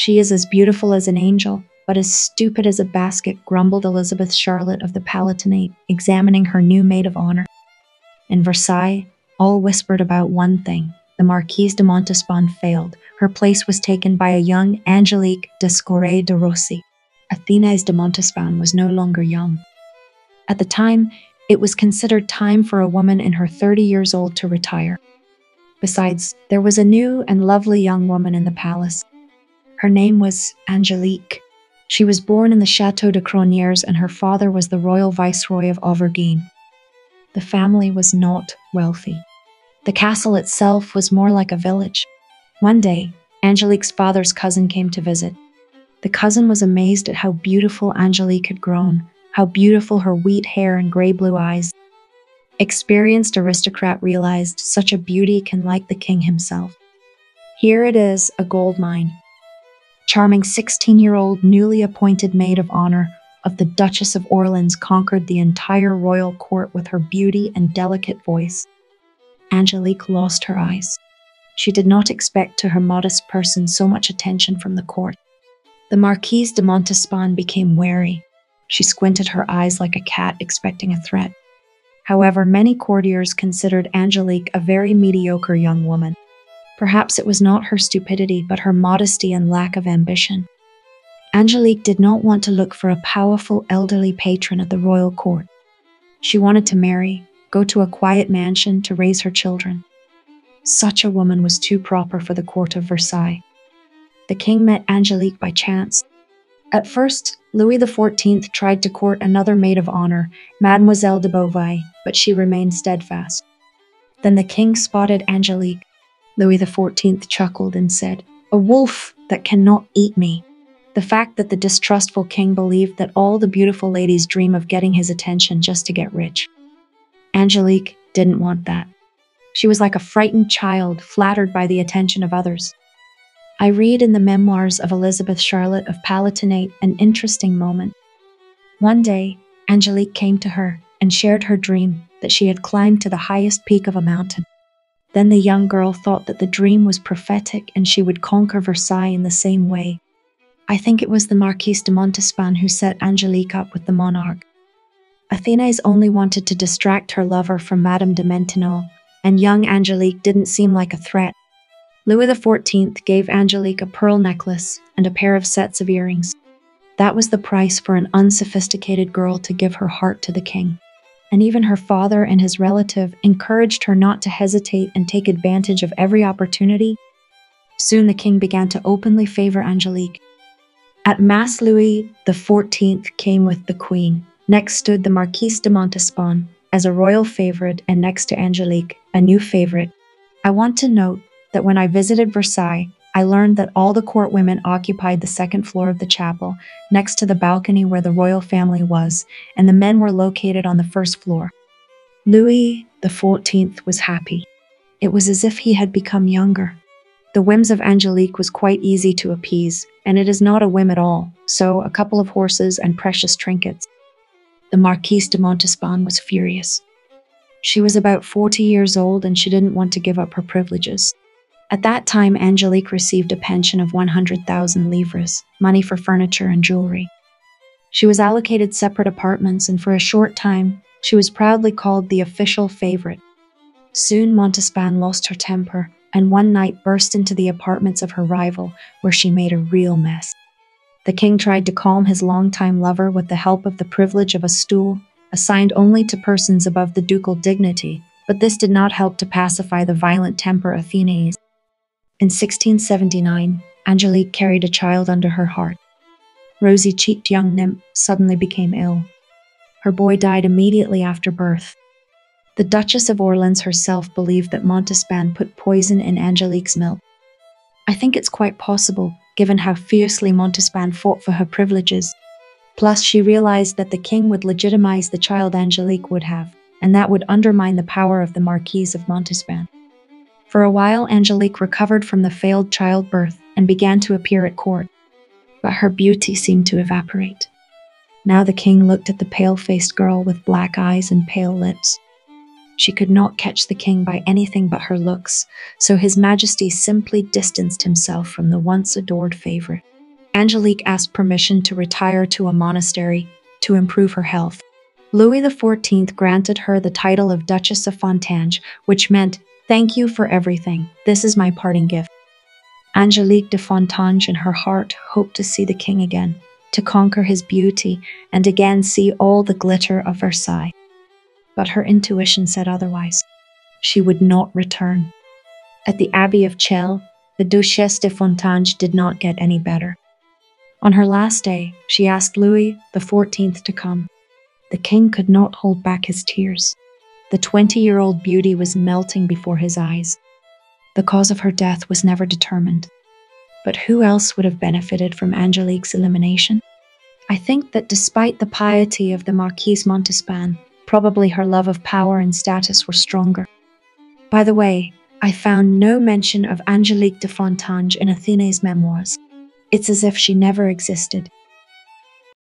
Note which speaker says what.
Speaker 1: She is as beautiful as an angel, but as stupid as a basket, grumbled Elizabeth Charlotte of the Palatinate, examining her new maid of honor. In Versailles, all whispered about one thing. The Marquise de Montespan failed. Her place was taken by a young Angelique d'Escorres de Rossi. Athenaise de Montespan was no longer young. At the time, it was considered time for a woman in her 30 years old to retire. Besides, there was a new and lovely young woman in the palace. Her name was Angelique. She was born in the Château de Croniers, and her father was the royal viceroy of Auvergne. The family was not wealthy. The castle itself was more like a village. One day, Angelique's father's cousin came to visit. The cousin was amazed at how beautiful Angelique had grown, how beautiful her wheat hair and grey-blue eyes. Experienced aristocrat realized such a beauty can like the king himself. Here it is, a gold mine. Charming 16-year-old newly appointed maid of honor of the Duchess of Orleans conquered the entire royal court with her beauty and delicate voice. Angelique lost her eyes. She did not expect to her modest person so much attention from the court. The Marquise de Montespan became wary. She squinted her eyes like a cat expecting a threat. However, many courtiers considered Angelique a very mediocre young woman. Perhaps it was not her stupidity, but her modesty and lack of ambition. Angelique did not want to look for a powerful elderly patron at the royal court. She wanted to marry, go to a quiet mansion to raise her children. Such a woman was too proper for the court of Versailles. The king met Angelique by chance. At first, Louis XIV tried to court another maid of honor, Mademoiselle de Beauvais, but she remained steadfast. Then the king spotted Angelique. Louis XIV chuckled and said, "A wolf that cannot eat me." The fact that the distrustful king believed that all the beautiful ladies dream of getting his attention just to get rich. Angelique didn't want that. She was like a frightened child, flattered by the attention of others. I read in the memoirs of Elizabeth Charlotte of Palatinate an interesting moment. One day, Angelique came to her and shared her dream that she had climbed to the highest peak of a mountain. Then the young girl thought that the dream was prophetic and she would conquer Versailles in the same way. I think it was the Marquise de Montespan who set Angelique up with the monarch. Athenaise only wanted to distract her lover from Madame de Maintenon, and young Angelique didn't seem like a threat. Louis XIV gave Angelique a pearl necklace and a pair of sets of earrings. That was the price for an unsophisticated girl to give her heart to the king. And even her father and his relative encouraged her not to hesitate and take advantage of every opportunity. Soon the king began to openly favor Angelique. At Mass, Louis XIV came with the queen. Next stood the Marquise de Montespan as a royal favorite, and next to Angelique, a new favorite. I want to note that when I visited Versailles, I learned that all the court women occupied the second floor of the chapel, next to the balcony where the royal family was, and the men were located on the first floor. Louis XIV was happy. It was as if he had become younger. The whims of Angelique was quite easy to appease, and it is not a whim at all, so a couple of horses and precious trinkets. The Marquise de Montespan was furious. She was about 40 years old and she didn't want to give up her privileges. At that time, Angelique received a pension of 100,000 livres, money for furniture and jewelry. She was allocated separate apartments, and for a short time, she was proudly called the official favorite. Soon Montespan lost her temper, and one night burst into the apartments of her rival, where she made a real mess. The king tried to calm his longtime lover with the help of the privilege of a stool, assigned only to persons above the ducal dignity, but this did not help to pacify the violent temper of Athenaise. In 1679, Angelique carried a child under her heart. Rosy-cheeked young nymph suddenly became ill. Her boy died immediately after birth. The Duchess of Orleans herself believed that Montespan put poison in Angelique's milk. I think it's quite possible, given how fiercely Montespan fought for her privileges. Plus, she realized that the king would legitimize the child Angelique would have, and that would undermine the power of the Marquise of Montespan. For a while, Angelique recovered from the failed childbirth and began to appear at court, but her beauty seemed to evaporate. Now the king looked at the pale-faced girl with black eyes and pale lips. She could not catch the king by anything but her looks, so His Majesty simply distanced himself from the once adored favorite. Angelique asked permission to retire to a monastery to improve her health. Louis XIV granted her the title of Duchess of Fontanges, which meant, "Thank you for everything. This is my parting gift." Angelique de Fontanges in her heart hoped to see the king again, to conquer his beauty, and again see all the glitter of Versailles. But her intuition said otherwise. She would not return. At the Abbey of Chelles, the Duchesse de Fontanges did not get any better. On her last day, she asked Louis XIV to come. The king could not hold back his tears. The 20-year-old beauty was melting before his eyes. The cause of her death was never determined. But who else would have benefited from Angelique's elimination? I think that despite the piety of the Marquise Montespan, probably her love of power and status were stronger. By the way, I found no mention of Angelique de Fontanges in Athené's memoirs. It's as if she never existed.